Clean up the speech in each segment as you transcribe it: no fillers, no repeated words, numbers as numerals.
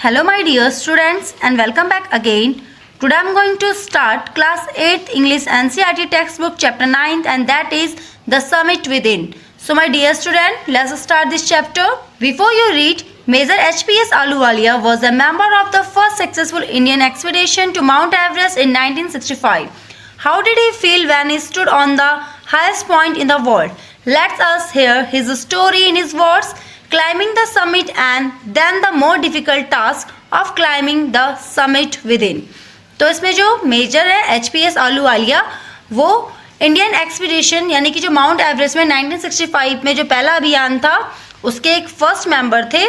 Hello my dear students and welcome back again. Today I am going to start class 8th English NCERT textbook chapter 9th and that is The Summit Within. So my dear student, let's start this chapter. Before you read, Major HPS Ahluwalia was a member of the first successful Indian expedition to Mount Everest in 1965. How did he feel when he stood on the highest point in the world? Let us hear his story in his words. Climbing the summit and then the more difficult task of climbing the summit within. तो इसमें जो major है HPS Ahluwalia वो Indian expedition यानी कि जो mount Everest में 1965 में जो पहला अभियान था उसके एक फर्स्ट मेंबर थे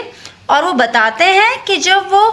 और वो बताते हैं कि जब वो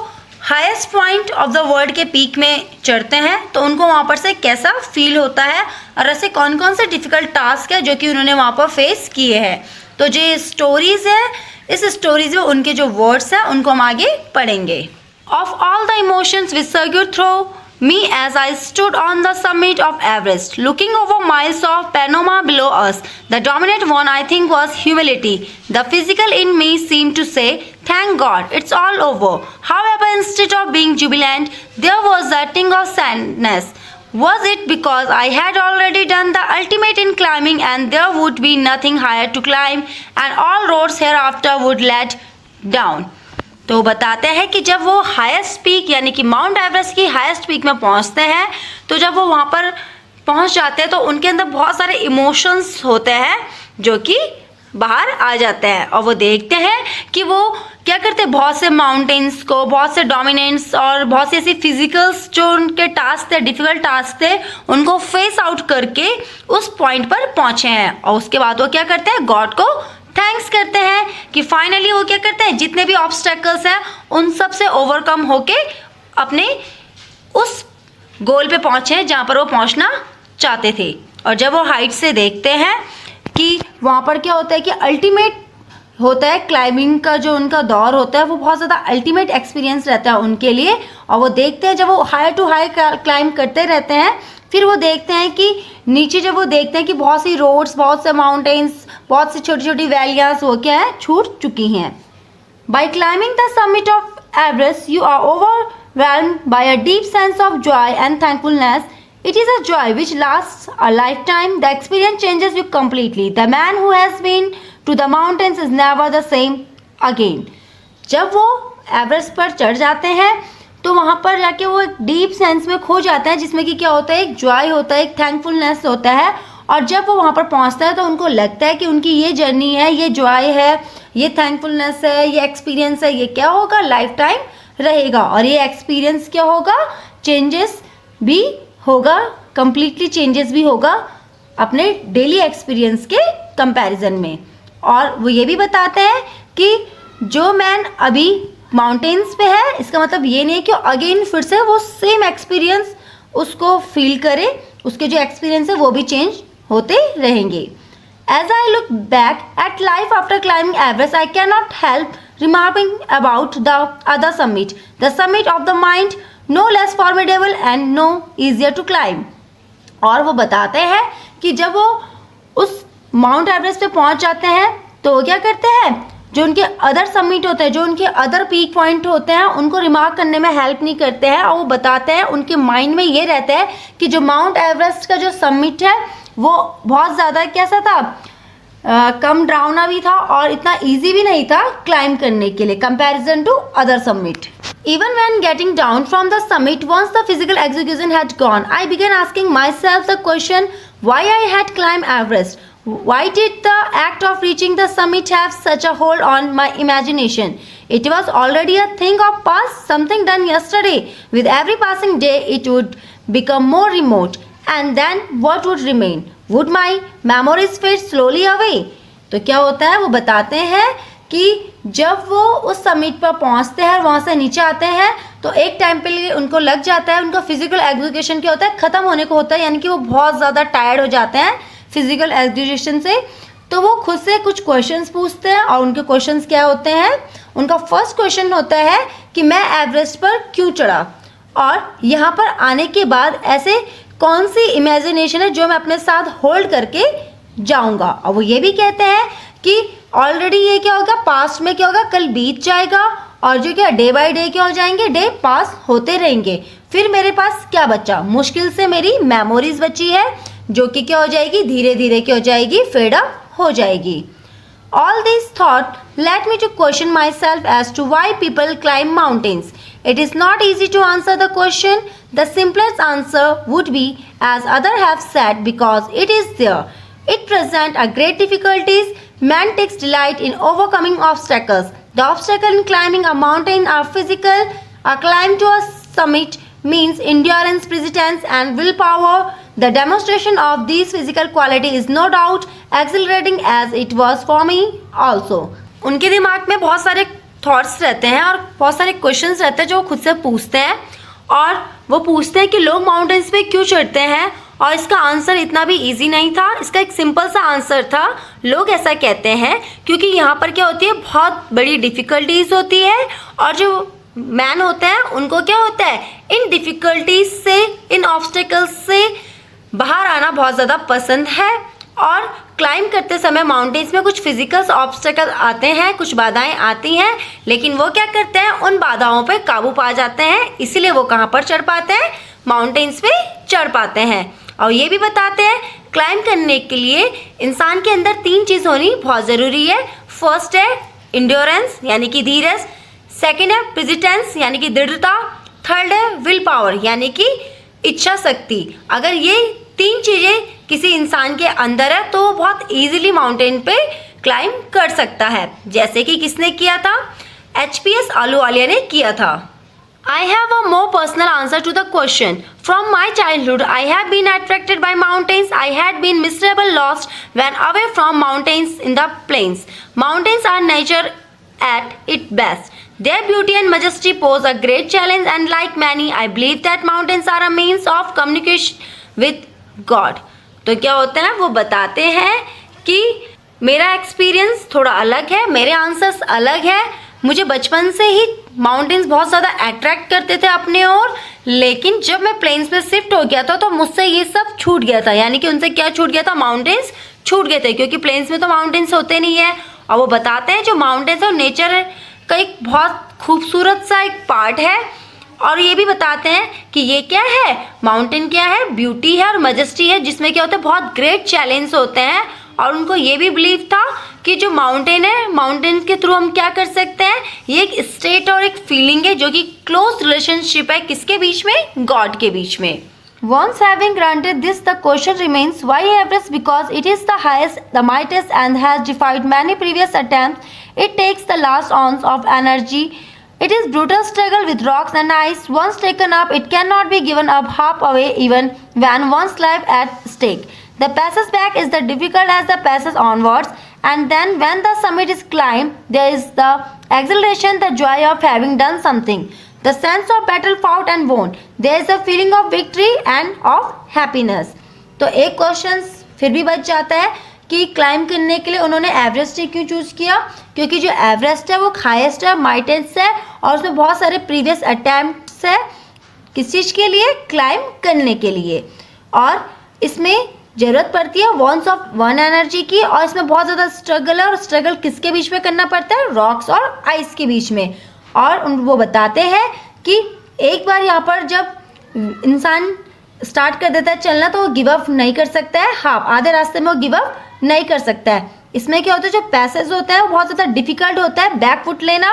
highest point of the world के पीक में चढ़ते हैं तो उनको वहाँ पर से कैसा फील होता है और ऐसे कौन कौन से डिफ़िकल्ट टास्क है जो कि उन्होंने वहाँ पर फेस किए हैं. तो जो स्टोरीज़ है इस स्टोरीज में उनके जो वर्ड्स हैं उनको हम आगे पढ़ेंगे. Of all the emotions which circulate through me as I stood on the summit of Everest, looking over miles of panorama below us. The dominant one I think was humility. The physical in me seemed to say, thank God, it's all over. However, instead of being jubilant, there was a ting of sadness. Was it because I had already done the ultimate in climbing and there would be nothing higher to climb and all roads hereafter would lead down? तो बताते हैं कि जब वो highest peak यानी कि mount Everest की highest peak में पहुंचते हैं तो जब वो वहाँ पर पहुंच जाते हैं तो उनके अंदर बहुत सारे इमोशंस होते हैं जो कि बाहर आ जाते हैं और वो देखते हैं कि वो क्या करते हैं, बहुत से माउंटेन्स को, बहुत से डोमिनेंट्स और बहुत से ऐसी फिजिकल्स जो उनके टास्क थे, डिफिकल्ट टास्क थे, उनको फेस आउट करके उस पॉइंट पर पहुंचे हैं. और उसके बाद वो क्या करते हैं, गॉड को थैंक्स करते हैं कि फाइनली वो क्या करते हैं, जितने भी ऑब्स्टेकल्स हैं उन सब से ओवरकम होके अपने उस गोल पे पहुंचे हैं जहाँ पर वो पहुंचना चाहते थे. और जब वो हाइट से देखते हैं कि वहाँ पर क्या होता है कि अल्टीमेट होता है क्लाइंबिंग का जो उनका दौर होता है वो बहुत ज़्यादा अल्टीमेट एक्सपीरियंस रहता है उनके लिए. और वो देखते हैं जब वो हाई टू हाई क्लाइंब करते रहते हैं फिर वो देखते हैं कि नीचे जब वो देखते हैं कि बहुत सी रोड्स, बहुत से माउंटेन्स, बहुत सी छोटी छोटी वैलियास वो क्या है छूट चुकी हैं. By climbing the summit of Everest you are overwhelmed by a deep sense of joy and thankfulness. It is a joy which lasts a lifetime. The experience changes you completely. The man who has been to the mountains is never the same again. जब वो Everest पर चढ़ जाते हैं तो वहाँ पर जाके वो एक डीप सेंस में खो जाते हैं जिसमें कि क्या होता है, एक जॉय होता है, एक थैंकफुलनेस होता है. और जब वो वहाँ पर पहुँचता है तो उनको लगता है कि उनकी ये जर्नी है, ये जॉय है, ये थैंकफुलनेस है, ये एक्सपीरियंस है, ये क्या होगा, लाइफ टाइम रहेगा. और ये एक्सपीरियंस क्या होगा, चेंजेस भी होगा, कम्प्लीटली चेंजेस भी होगा अपने डेली एक्सपीरियंस के कंपैरिजन में. और वो ये भी बताते हैं कि जो मैन अभी माउंटेन्स पे है इसका मतलब ये नहीं कि अगेन फिर से वो सेम एक्सपीरियंस उसको फील करे, उसके जो एक्सपीरियंस है वो भी चेंज होते रहेंगे. As I look back at life after climbing Everest I can not help remarking about the other summit, the summit of the mind, no less formidable and no easier to climb. और वो बताते हैं कि जब वो उस mount Everest पे पहुंच जाते हैं तो वो क्या करते हैं, जो उनके अदर समिट होते हैं, जो उनके अदर पीक पॉइंट होते हैं उनको रिमार्क करने में हेल्प नहीं करते हैं. और वो बताते हैं उनके माइंड में ये रहता है कि जो माउंट एवरेस्ट का जो समिट है वो बहुत ज़्यादा कैसा था, कम डरावना भी था और इतना ईजी भी नहीं था क्लाइंब करने के लिए comparison to other summit. Even when getting down from the summit, once the physical execution had gone, I began asking myself the question why I had climbed Everest. Why did the act of reaching the summit have such a hold on my imagination? It was already a thing of past, something done yesterday. With every passing day, it would become more remote. And then what would remain? Would my memories fade slowly away? तो क्या होता है, वो बताते हैं कि जब वो उस समिट पर पहुंचते हैं और वहाँ से नीचे आते हैं तो एक टाइम पे लिए उनको लग जाता है, उनका फिजिकल एग्जीक्यूशन क्या होता है, ख़त्म होने को होता है, यानी कि वो बहुत ज़्यादा टायर्ड हो जाते हैं फिजिकल एग्जीक्यूशन से. तो वो खुद से कुछ क्वेश्चंस पूछते हैं और उनके क्वेश्चंस क्या होते हैं, उनका फर्स्ट क्वेश्चन होता है कि मैं एवरेस्ट पर क्यों चढ़ा और यहाँ पर आने के बाद ऐसे कौन सी इमेजिनेशन है जो मैं अपने साथ होल्ड करके जाऊँगा. और वो ये भी कहते हैं कि ऑलरेडी ये क्या होगा, पास्ट में क्या होगा, कल बीत जाएगा और जो क्या डे बाय डे क्या हो जाएंगे, डे पास होते रहेंगे। फिर मेरे पास क्या बचा, मुश्किल से मेरी मेमोरीज बची है जो कि क्या हो जाएगी, धीरे धीरे क्या हो जाएगी, फेड अप हो जाएगी। All these thought led me to question myself as to why people climb mountains. It is not easy to answer the question. The simplest answer would be, as others have said, because it is there. It presents a great difficulties. Man takes delight in overcoming obstacles. The obstacles in climbing a mountain are physical. A climb to a summit means endurance, persistence, and willpower. The demonstration of these physical quality is no doubt exhilarating as it was for me also. उनके दिमाग में बहुत सारे thoughts रहते हैं और बहुत सारे क्वेश्चंस रहते हैं जो वो खुद से पूछते हैं, और वो पूछते हैं कि लोग माउंटेन्स पे क्यों चढ़ते हैं, और इसका आंसर इतना भी इजी नहीं था। इसका एक सिंपल सा आंसर था, लोग ऐसा कहते हैं क्योंकि यहाँ पर क्या होती है, बहुत बड़ी डिफ़िकल्टीज होती है, और जो मैन होते हैं उनको क्या होता है, इन डिफ़िकल्टीज से, इन ऑब्स्टेकल्स से बाहर आना बहुत ज़्यादा पसंद है। और क्लाइंब करते समय माउंटेन्स में कुछ फिजिकल ऑब्स्टेकल आते हैं, कुछ बाधाएं आती हैं, लेकिन वो क्या करते हैं, उन बाधाओं पे काबू पा जाते हैं, इसीलिए वो कहाँ पर चढ़ पाते हैं, माउंटेन्स पे चढ़ पाते हैं। और ये भी बताते हैं क्लाइंब करने के लिए इंसान के अंदर 3 चीज़ होनी बहुत ज़रूरी है। फर्स्ट है इंड्योरेंस यानी कि धीरज, सेकेंड है प्रेसिस्टेंस यानी कि दृढ़ता, थर्ड है विल पावर यानी कि इच्छा शक्ति। अगर ये 3 चीज़ें किसी इंसान के अंदर है तो वो बहुत ईजिली माउंटेन पे क्लाइंब कर सकता है, जैसे कि किसने किया था, HPS अहलूवालिया ने किया था। I have a more personal answer to the question. From my childhood, I have been attracted by mountains. I had been miserable lost when away from mountains in the plains. Mountains are nature at its best. Their beauty and majesty pose a great challenge, and like many, I believe that mountains are a means of communication with God. तो क्या होता है, वो बताते हैं कि मेरा experience थोड़ा अलग है, मेरे आंसर्स अलग है। मुझे बचपन से ही माउंटेन्स बहुत ज़्यादा अट्रैक्ट करते थे अपने ओर, लेकिन जब मैं प्लेन्स में शिफ्ट हो गया था तो मुझसे ये सब छूट गया था। यानी कि उनसे क्या छूट गया था, माउंटेन्स छूट गए थे, क्योंकि प्लेन्स में तो माउंटेन्स होते नहीं है। और वो बताते हैं जो माउंटेन्स है नेचर का एक बहुत खूबसूरत सा एक पार्ट है, और ये भी बताते हैं कि ये क्या है, माउंटेन क्या है, ब्यूटी है और मजेस्टी है, जिसमें क्या होता है, बहुत ग्रेट चैलेंज होते हैं। और उनको ये भी बिलीव था कि जो माउंटेन है, माउंटेन के थ्रू हम क्या कर सकते हैं, ये एक स्टेट और एक फीलिंग है जो कि क्लोज रिलेशनशिप है किसके बीच में, गॉड के बीच में। Once having granted this, the question remains why Everest? Because it is the highest, the mightiest, and has defied many previous attempts. It takes the last ounce of energy. It is brutal struggle with rocks and ice. Once taken up, it cannot be given up half away, even when one's life at stake. The passage back is the difficult as the passage onwards, and then when the summit is climbed, there is the exhilaration, the joy of having done something. The sense of battle fought and won. There is a feeling of victory and of happiness. तो एक question फिर भी बच जाता है कि climb करने के लिए उन्होंने एवरेस्ट ही क्यों चूज़ किया, क्योंकि जो एवरेस्ट है वो हाईएस्ट है, माइटेस्ट है, और उसमें बहुत सारे प्रीवियस अटैम्प्ट्स है किस चीज़ के लिए, क्लाइंब करने के लिए। और इसमें ज़रूरत पड़ती है वंस ऑफ वन एनर्जी की, और इसमें बहुत ज़्यादा स्ट्रगल है, और स्ट्रगल किसके बीच में करना पड़ता है, रॉक्स और आइस के बीच में। और वो बताते हैं कि एक बार यहाँ पर जब इंसान स्टार्ट कर देता है चलना तो वो गिव अप नहीं कर सकता है, हाँ आधे रास्ते में वो गिव अप नहीं कर सकता है। इसमें क्या होता है, जो पैसेज होता है वो बहुत ज़्यादा डिफिकल्ट होता है, बैक फुट लेना।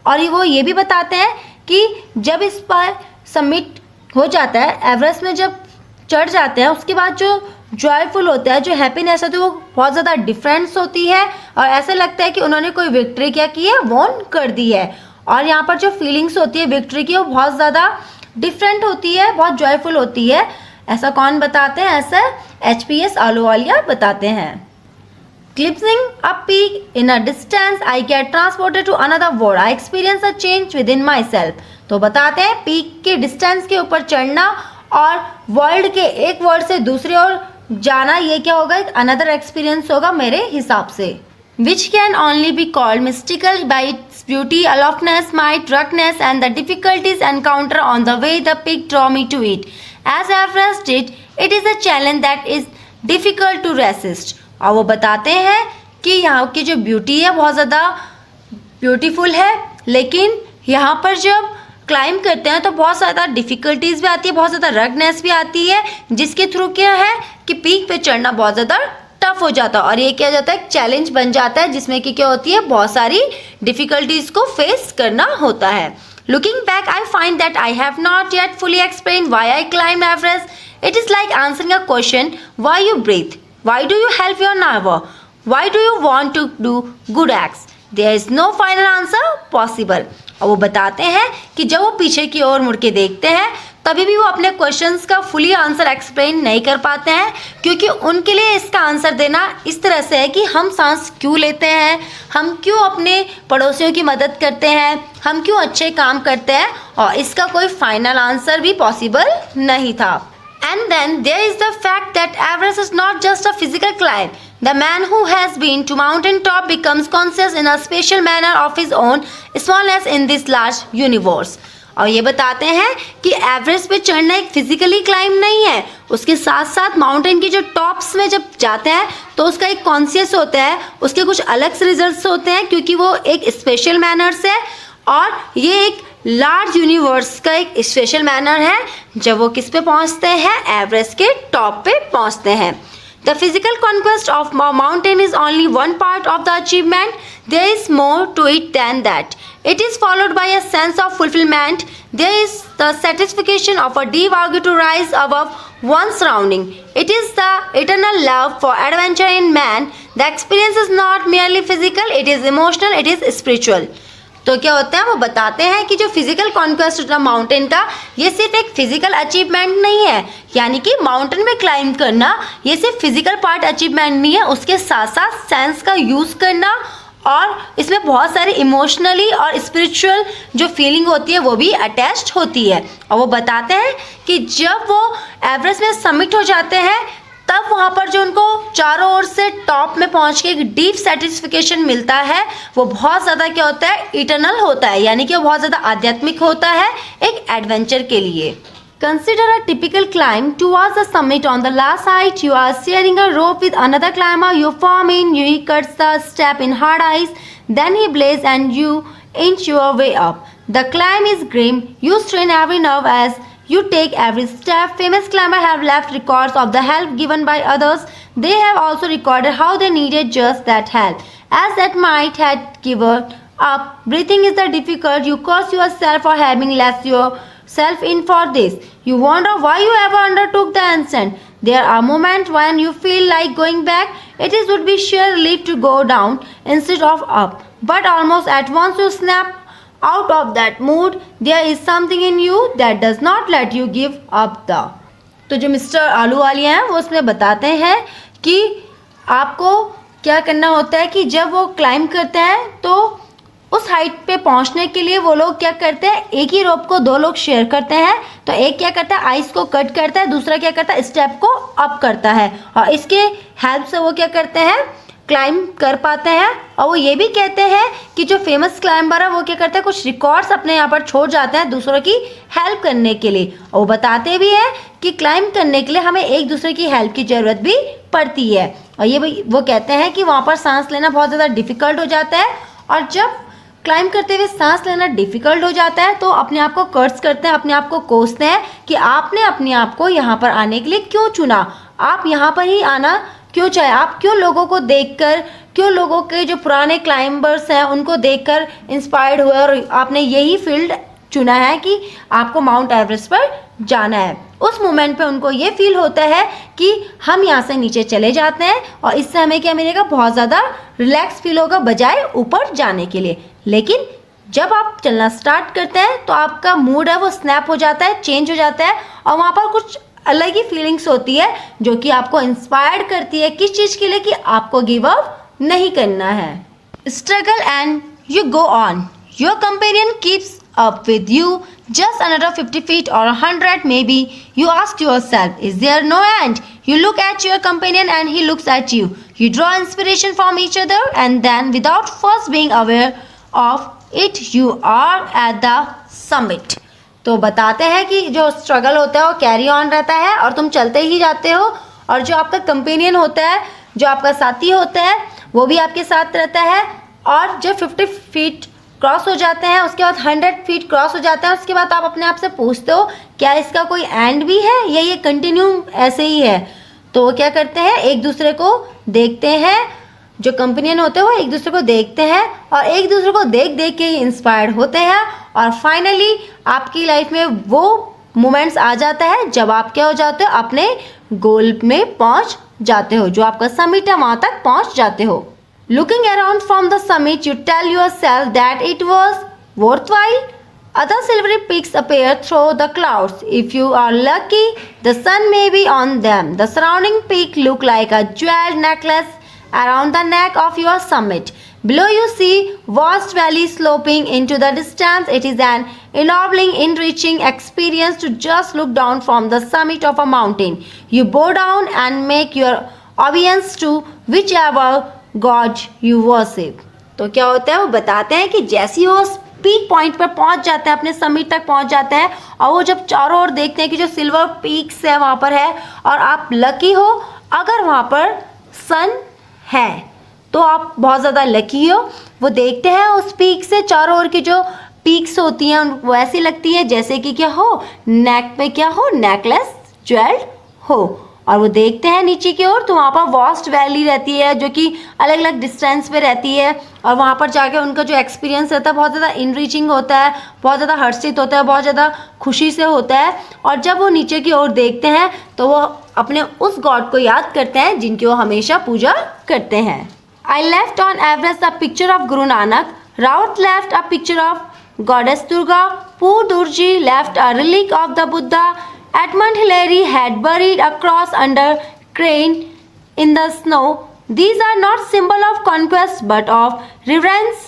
और वो ये भी बताते हैं कि जब इस पर सबमिट हो जाता है, एवरेस्ट में जब चढ़ जाते हैं, उसके बाद जो जॉयफुल होता है, जो हैप्पीनेस होती है, वो बहुत ज़्यादा डिफरेंस होती है, और ऐसा लगता है कि उन्होंने कोई विक्ट्री क्या की है, वॉन कर दी है। और यहाँ पर जो फीलिंग्स होती है विक्ट्री की, वो बहुत ज़्यादा डिफरेंट होती है, बहुत जॉयफुल होती है। ऐसा कौन बताते हैं, ऐसा HPS अहलूवालिया बताते हैं। Glimpsing a peak in a distance, I get transported to another world. I experience a change within myself. तो बताते हैं पीक के डिस्टेंस के ऊपर चढ़ना और वर्ल्ड के एक वर्ल्ड से दूसरे ओर जाना, ये क्या होगा, एक अनदर एक्सपीरियंस होगा मेरे हिसाब से। Which can only be called mystical by its beauty, aloofness, might, ruggedness, and the difficulties encountered on the way the peak draw me to it. As Everest did, it is a challenge that is difficult to resist. और वो बताते हैं कि यहाँ की जो beauty है बहुत ज़्यादा ब्यूटीफुल है, लेकिन यहाँ पर जब क्लाइंब करते हैं तो बहुत ज़्यादा डिफ़िकल्टीज़ भी आती है, बहुत ज़्यादा रगनेस भी आती है, जिसके थ्रू क्या है कि पीक पे चढ़ना बहुत ज़्यादा टफ हो जाता है और ये क्या जाता है, एक चैलेंज बन जाता है जिसमें कि क्या होती है, बहुत सारी डिफ़िकल्टीज़ को फेस करना होता है। Looking back I find that I have not yet fully explain why I climb Everest. It is like answering a question, why you breathe, why do you help your neighbor, why do you want to do good acts. There is no final answer possible. और वो बताते हैं कि जब वो पीछे की ओर मुड़ के देखते हैं तभी भी वो अपने क्वेश्चंस का फुली आंसर एक्सप्लेन नहीं कर पाते हैं, क्योंकि उनके लिए इसका आंसर देना इस तरह से है कि हम सांस क्यों लेते हैं, हम क्यों अपने पड़ोसियों की मदद करते हैं, हम क्यों अच्छे काम करते हैं, और इसका कोई फाइनल आंसर भी पॉसिबल नहीं था. And then there is the fact that Everest is not just a physical climb. The man who has been to mountain top becomes conscious in a special manner of his own smallness in this large universe. और ये बताते हैं कि Everest पे चढ़ना एक physically climb नहीं है, उसके साथ साथ माउंटेन के जो टॉप्स में जब जाते हैं तो उसका एक कॉन्शियस होता है, उसके कुछ अलग से रिजल्ट्स होते हैं क्योंकि वो एक स्पेशल मैनर्स है और ये एक लार्ज यूनिवर्स का एक स्पेशल मैनर है जब वो किस पे पहुंचते हैं, एवरेस्ट के टॉप पे पहुंचते हैं. The physical conquest of mountain is only one part of the achievement. There is more to it than that. It is followed by a sense of fulfillment. There is the satisfaction of a deep urge to rise above one's surrounding. It is the eternal love for adventure in man. The experience is not merely physical, it is emotional, it is spiritual. तो क्या होता है, वो बताते हैं कि जो physical conquest होता है माउंटेन का, ये सिर्फ एक फिजिकल अचीवमेंट नहीं है, यानी कि माउंटेन में क्लाइंब करना ये सिर्फ फिजिकल पार्ट अचीवमेंट नहीं है, उसके साथ साथ सेंस का यूज़ करना और इसमें बहुत सारी इमोशनली और स्पिरिचुअल जो फीलिंग होती है वो भी अटैच्ड होती है. और वो बताते हैं कि जब वो एवरेस्ट में सबमिट हो जाते हैं तब वहाँ पर जो उनको चारों ओर से टॉप में पहुँच के एक डीप सेटिस्फिकेशन मिलता है, वो बहुत ज़्यादा क्या होता है, इटर्नल होता है, यानी कि वो बहुत ज़्यादा आध्यात्मिक होता है एक एडवेंचर के लिए. Consider a typical climb towards the summit. On the last height, you are sharing a rope with another climber. You form in, he cuts the step in hard ice, then he blazes and you inch your way up. The climb is grim. You strain every nerve as you take every step. Famous climbers have left records of the help given by others. They have also recorded how they needed just that help. As that might had given up, breathing is the difficult. You curse yourself for having left yourself in for this. You wonder why you ever undertook the ascent. There are moments when you feel like going back. It would be sheer relief to go down instead of up. But almost at once you snap out of that mood. There is something in you that does not let you give up the. तो जो mister आलू वाली हैं वो उसमें बताते हैं कि आपको क्या करना होता है कि जब वो क्लाइंब करते हैं तो उस हाइट पे पहुंचने के लिए वो लोग क्या करते हैं, एक ही रोप को दो लोग शेयर करते हैं. तो एक क्या करता है, आइस को कट करता है, दूसरा क्या करता है, स्टेप को अप करता है और इसके हेल्प से वो क्या करते हैं, क्लाइंब कर पाते हैं. और वो ये भी कहते हैं कि जो फेमस क्लाइंबर है वो क्या करते हैं, कुछ रिकॉर्ड्स अपने यहाँ पर छोड़ जाते हैं दूसरों की हेल्प करने के लिए. और वो बताते भी हैं कि क्लाइंब करने के लिए हमें एक दूसरे की हेल्प की ज़रूरत भी पड़ती है. और ये वो कहते हैं कि वहाँ पर सांस लेना बहुत ज़्यादा डिफ़िकल्ट हो जाता है और जब क्लाइंब करते हुए सांस लेना डिफ़िकल्ट हो जाता है तो अपने आप को कर्स करते हैं, अपने आप को कोसते हैं कि आपने अपने आप को यहाँ पर आने के लिए क्यों चुना, आप यहाँ पर ही आना क्यों चाहे, आप क्यों लोगों को देखकर, क्यों लोगों के जो पुराने क्लाइंबर्स हैं उनको देखकर इंस्पायर्ड हुए और आपने यही फील्ड चुना है कि आपको माउंट एवरेस्ट पर जाना है. उस मोमेंट पे उनको ये फील होता है कि हम यहाँ से नीचे चले जाते हैं और इससे हमें क्या मिलेगा, बहुत ज़्यादा रिलैक्स फील होगा बजाय ऊपर जाने के लिए. लेकिन जब आप चलना स्टार्ट करते हैं तो आपका मूड है वो स्नैप हो जाता है, चेंज हो जाता है और वहाँ पर कुछ अलग ही फीलिंग्स होती है जो कि आपको इंस्पायर्ड करती है किस चीज़ के लिए, कि आपको गिव अप नहीं करना है. Struggle and you go on. Your companion keeps up with you just another 50 feet or 100 maybe. You ask yourself, is there no end? You look at your companion and he looks at you. You draw inspiration from each other and then without first being aware of it you are at the summit. तो बताते हैं कि जो struggle होता है वो carry on रहता है और तुम चलते ही जाते हो और जो आपका कंपेनियन होता है, जो आपका साथी होता है वो भी आपके साथ रहता है और जब 50 फीट क्रॉस हो जाते हैं, उसके बाद 100 फीट क्रॉस हो जाते हैं, उसके बाद आप अपने आप से पूछते हो क्या इसका कोई एंड भी है या ये कंटिन्यू ऐसे ही है। तो वो क्या करते हैं, एक दूसरे को देखते हैं, जो कंपेनियन होते हैं वो एक दूसरे को देखते हैं और एक दूसरे को देख देख के इंस्पायर्ड होते हैं और फाइनली आपकी लाइफ में वो मोमेंट्स आ जाता है जब आप क्या हो जाते हो, अपने गोल में पहुंच जाते हो, जो आपका समिट है वहां तक पहुंच जाते हो। Looking around from the summit, you tell yourself that it was worthwhile. Other silvery peaks appear through the clouds. If you are lucky, the sun may be on them. The surrounding peak look like a jeweled necklace around the neck of your summit. Below you see vast valley sloping into the distance. It is an ennobling, enriching experience to just look down from the summit of a mountain. You bow down and make your obeisance to whichever God you worship. तो क्या होता है, वो बताते हैं कि जैसे ही वो पीक पॉइंट पर पहुंच जाते हैं, अपने समिट तक पहुंच जाते हैं और वो जब चारों ओर देखते हैं कि जो सिल्वर पीक्स है वहाँ पर है और आप लकी हो अगर वहाँ पर सन है तो आप बहुत ज़्यादा लकी हो। वो देखते हैं उस पीक से चारों ओर की जो पीक्स होती हैं वो ऐसी लगती है जैसे कि क्या हो, नेक पे क्या हो, नेकलेस ज्वेल्ड हो। और वो देखते हैं नीचे की ओर तो वहाँ पर वास्ट वैली रहती है जो कि अलग अलग डिस्टेंस पे रहती है और वहाँ पर जाके उनका जो एक्सपीरियंस रहता है बहुत ज़्यादा इनरिचिंग होता है, बहुत ज़्यादा हर्षित होता है, बहुत ज़्यादा खुशी से होता है। और जब वो नीचे की ओर देखते हैं तो वो अपने उस गॉड को याद करते हैं जिनकी वो हमेशा पूजा करते हैं। I left on Everest a picture of Guru Nanak, Rawat left a picture of goddess Durga, Phu Dorji left a relic of the Buddha, Edmund Hillary had buried a cross under crane in the snow. These are not symbol of conquest but of reverence.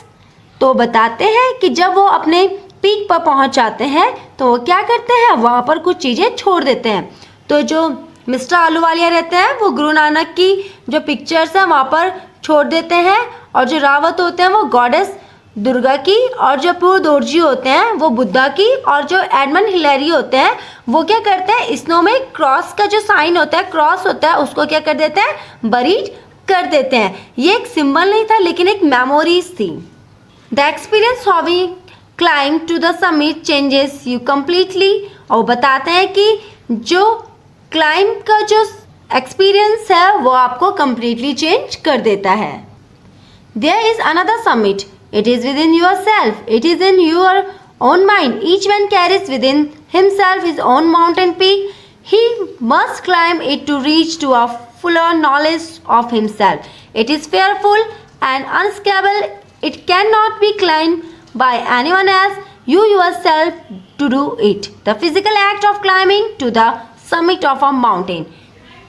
तो बताते हैं कि जब वो अपने peak पर पहुंच जाते हैं तो वो क्या करते हैं, वहाँ पर कुछ चीज़ें छोड़ देते हैं। तो जो मिस्टर आलूवालिया रहते हैं वो गुरु नानक की जो पिक्चर्स हैं वहाँ पर छोड़ देते हैं और जो रावत होते हैं वो गॉडेस दुर्गा की और जो पूर दोरजी होते हैं वो बुद्धा की और जो एडमंड हिलेरी होते हैं वो क्या करते हैं, स्नो में क्रॉस का जो साइन होता है, क्रॉस होता है, उसको क्या कर देते हैं, बरीड कर देते हैं। ये एक सिंबल नहीं था लेकिन एक मेमोरीज थी। The experience having climb to the summit changes you completely. और बताते हैं कि जो क्लाइंब का जो एक्सपीरियंस है वो आपको कम्प्लीटली चेंज कर देता है। There is another summit, it is within yourself, it is in your own mind. Each one carries within himself his own mountain peak. He must climb it to reach to a fuller knowledge of himself. It is fearful and unscalable. It cannot be climbed by anyone else, you yourself to do it. The physical act of climbing to the summit of a mountain.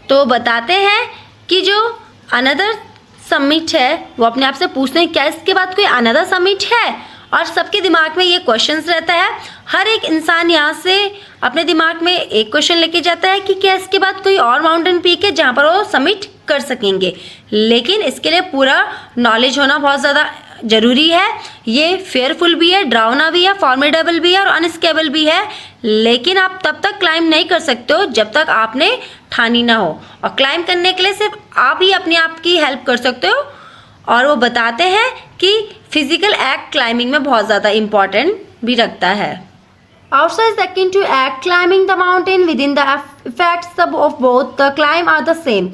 तो बताते हैं कि जो another summit है वो अपने आप से पूछते हैं क्या इसके बाद कोई अनदर समिट है। और सबके दिमाग में ये क्वेश्चंस रहता है, हर एक इंसान यहाँ से अपने दिमाग में एक क्वेश्चन लेके जाता है कि क्या इसके बाद कोई और माउंटेन पीक है जहाँ पर वो समिट कर सकेंगे। लेकिन इसके लिए पूरा नॉलेज होना बहुत ज़्यादा ज़रूरी है। ये फेयरफुल भी है, डरावना भी है, फॉर्मिडेबल भी है और अनस्केबल भी है। लेकिन आप तब तक क्लाइंब नहीं कर सकते हो जब तक आपने ठानी ना हो, और क्लाइंब करने के लिए सिर्फ आप ही अपने आप की हेल्प कर सकते हो। और वो बताते हैं कि फिजिकल एक्ट क्लाइंबिंग में बहुत ज़्यादा इम्पॉर्टेंट भी रखता है। Outside akin to act climbing the mountain, within the effects of both the climb are the same.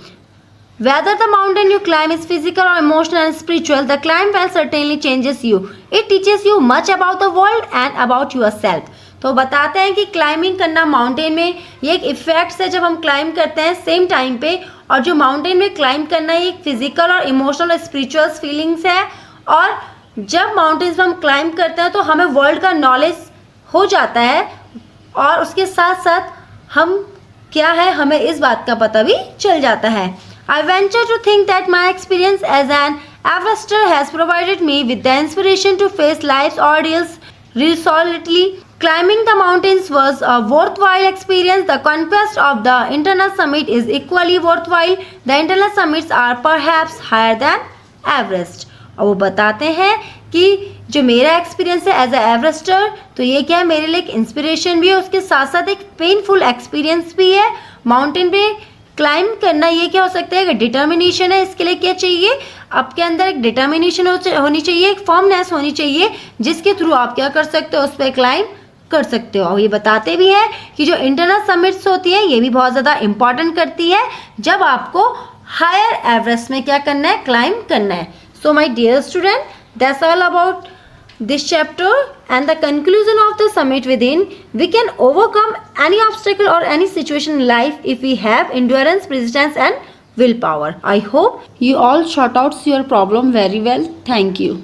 Whether the mountain you climb is physical or emotional and spiritual, the climb well certainly changes you. It teaches you much about the world and about yourself. तो बताते हैं कि climbing करना mountain में ये एक effects है जब हम क्लाइंब करते हैं सेम टाइम पे, और जो माउंटेन में क्लाइंब करना ये एक फिजिकल और इमोशनल और स्पिरिचुअल फीलिंग्स है। और जब माउंटेन्स में हम क्लाइंब करते हैं तो हमें वर्ल्ड का नॉलेज हो जाता है और उसके साथ साथ हम क्या है, हमें इस बात का पता भी चल जाता है। I venture to think that my experience as an Everester has provided me with the inspiration to face life's ordeals resolutely. Climbing the mountains was a worthwhile experience. The conquest of the internal summit is equally worthwhile. The internal summits are perhaps higher than Everest. और वो बताते हैं कि जो मेरा experience है as a Everester, तो ये क्या है, मेरे लिए एक इंस्पिरेशन भी है, उसके साथ साथ एक पेनफुल एक्सपीरियंस भी है। माउंटेन पे क्लाइंब करना ये क्या हो सकता है, अगर डिटर्मिनेशन है इसके लिए क्या चाहिए, आपके अंदर एक डिटर्मिनेशन होनी चाहिए, एक फर्मनेस होनी चाहिए, जिसके थ्रू आप क्या कर सकते हो, उस पर क्लाइंब कर सकते हो। और ये बताते भी हैं कि जो इंटरनल समिट्स होती है ये भी बहुत ज़्यादा इंपॉर्टेंट करती है जब आपको हायर एवरेस्ट में क्या करना है, क्लाइंब करना है। So my dear student, that's all about this chapter and the conclusion of the summit within. We can overcome any obstacle or any situation in life if we have endurance, persistence and willpower. I hope you all sort out your problem very well. Thank you.